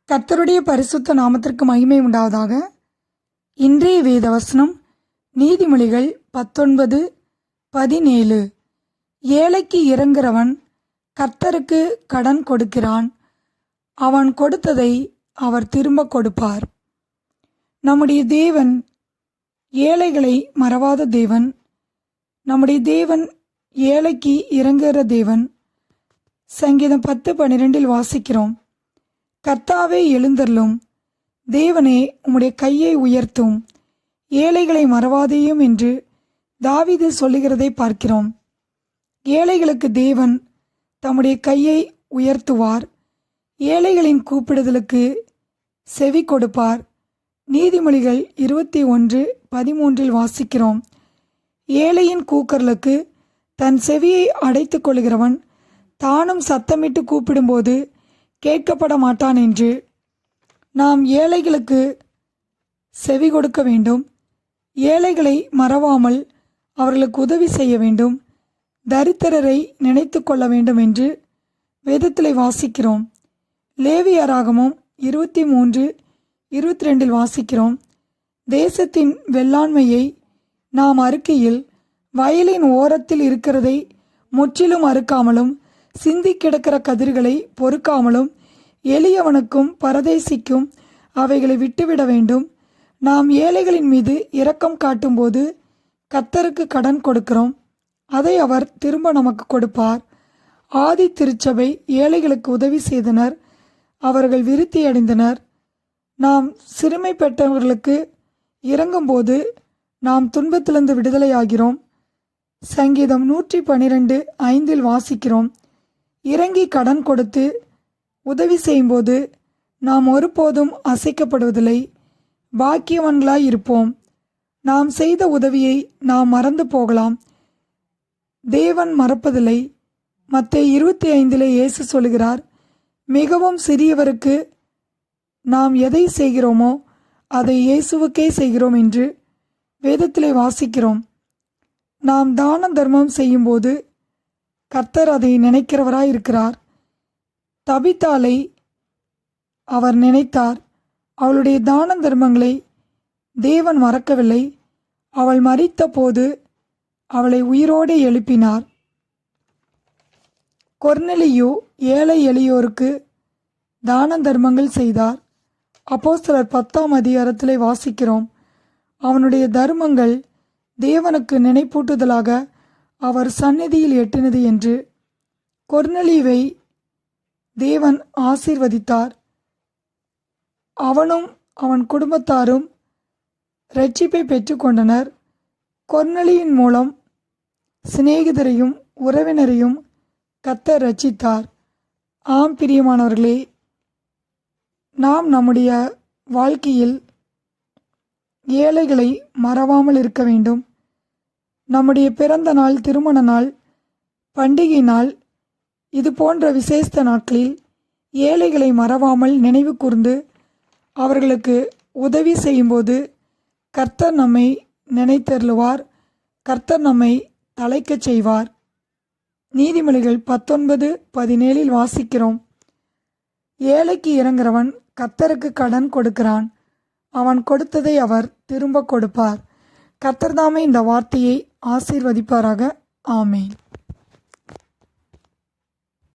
கர்த்தருடைய பரிசுத்த நாமத்திற்கு மகிமை உண்டாவதாக. இன்றைய வேத வசனம் நீதிமொழிகள் 19:17. ஏழைக்கு இரங்குகிறவன் கர்த்தருக்கு கடன் கொடுக்கிறான், அவன் கொடுத்ததை அவர் திரும்ப கொடுப்பார். நம்முடைய தேவன் ஏழைகளை மறவாத தேவன். நம்முடைய தேவன் ஏழைக்கு இறங்குகிற தேவன். சங்கீதம் 10:12 வாசிக்கிறோம், கர்த்தாவே எழுந்தருளும், தேவனே உம்முடைய கையை உயர்த்தும், ஏழைகளை மறவாதேயும் என்று தாவீது சொல்லுகிறதை பார்க்கிறோம். ஏழைகளுக்கு தேவன் தம்முடைய கையை உயர்த்துவார். ஏழைகளின் கூப்பிடுதலுக்கு செவி கொடுப்பார். நீதிமொழிகள் 21:13 வாசிக்கிறோம், ஏழையின் கூக்குரலுக்கு தன் செவியை அடைத்து கொள்கிறவன் தானும் சத்தமிட்டு கூப்பிடும்போது கேட்கப்பட மாட்டான் என்று. நாம் ஏழைகளுக்கு செவி கொடுக்க வேண்டும். ஏழைகளை மறவாமல் அவர்களுக்கு உதவி செய்ய வேண்டும். தரித்திரரை நினைத்து கொள்ள வேண்டும் என்று வேதத்திலே வாசிக்கிறோம். லேவியராகமம் 23:22 வாசிக்கிறோம், தேசத்தின் வெள்ளாண்மையை நாம் அறுக்கையில் வயலின் ஓரத்தில் இருக்கிறதை முற்றிலும் அறுக்காமலும் சிந்தி கிடக்கிற கதிர்களை பொறுக்காமலும் எளியவனுக்கும் பரதேசிக்கும் அவைகளை விட்டுவிட வேண்டும். நாம் ஏழைகளின் மீது இரக்கம் காட்டும்போது கர்த்தருக்கு கடன் கொடுக்கிறோம், அதை அவர் திரும்ப நமக்கு கொடுப்பார். ஆதி திருச்சபை ஏழைகளுக்கு உதவி செய்தனர், அவர்கள் விருத்தி அடைந்தனர். நாம் சிறுமைப்பட்டவர்களுக்கு இறங்கும்போது நாம் துன்பத்திலிருந்து விடுதலையாகிறோம். சங்கீதம் 112:5 வாசிக்கிறோம், இறங்கி கடன் கொடுத்து உதவி செய்யும்போது நாம் ஒருபோதும் அசைக்கப்படுவதில்லை, பாக்கியவான்களாய் இருப்போம். நாம் செய்த உதவியை நாம் மறந்து போகலாம், தேவன் மறப்பதில்லை. மத்தேயு 25 இயேசு சொல்கிறார், மிகவும் சிறியவருக்கு நாம் எதை செய்கிறோமோ அதை இயேசுவுக்கே செய்கிறோம் என்று வேதத்திலே வாசிக்கிறோம். நாம் தான தர்மம் செய்யும்போது கர்த்தர் அதை நினைக்கிறவராய் இருக்கிறார். தபித்தாளை அவர் நினைத்தார். அவளுடைய தான தர்மங்களை தேவன் மறக்கவில்லை. அவள் மரித்த போது அவளை உயிரோடு எழுப்பினார். கொர்நேலியு ஏழை எளியோருக்கு தான தர்மங்கள் செய்தார். அப்போஸ்தலர் 10 வாசிக்கிறோம், அவனுடைய தர்மங்கள் தேவனுக்கு நினைப்பூட்டுதலாக அவர் சந்நிதியில் எட்டினது என்று. கொர்நேலியுவை தேவன் ஆசீர்வதித்தார். அவனும் அவன் குடும்பத்தாரும் இரட்சிப்பை பெற்றுக்கொண்டனர். கொர்நேலியின் மூலம் சிநேகிதரையும் உறவினரையும் கர்த்தர் இரட்சித்தார். ஆம் பிரியமானவர்களே, நாம் நம்முடைய வாழ்க்கையில் ஏழைகளை மறவாமல் இருக்க வேண்டும். நம்முடைய பிறந்த நாள், திருமண நாள், பண்டிகை நாள், இது போன்ற விசேஷ நாட்களில் ஏழைகளை மறவாமல் நினைவு கூர்ந்து அவர்களுக்கு உதவி செய்யும்போது கர்த்தர் நம்மை நினைத்தருளுவார். கர்த்தர் நம்மை தழைக்கச் செய்வார். நீதிமொழிகள் 19:17 வாசிக்கிறோம், ஏழைக்கு இறங்குகிறவன் கர்த்தருக்கு கடன் கொடுக்கிறான், அவன் கொடுத்ததை அவர் திரும்ப கொடுப்பார். கர்த்தர் தாமே இந்த வார்த்தையை ஆசீர்வதிப்பாராக. ஆமேன்.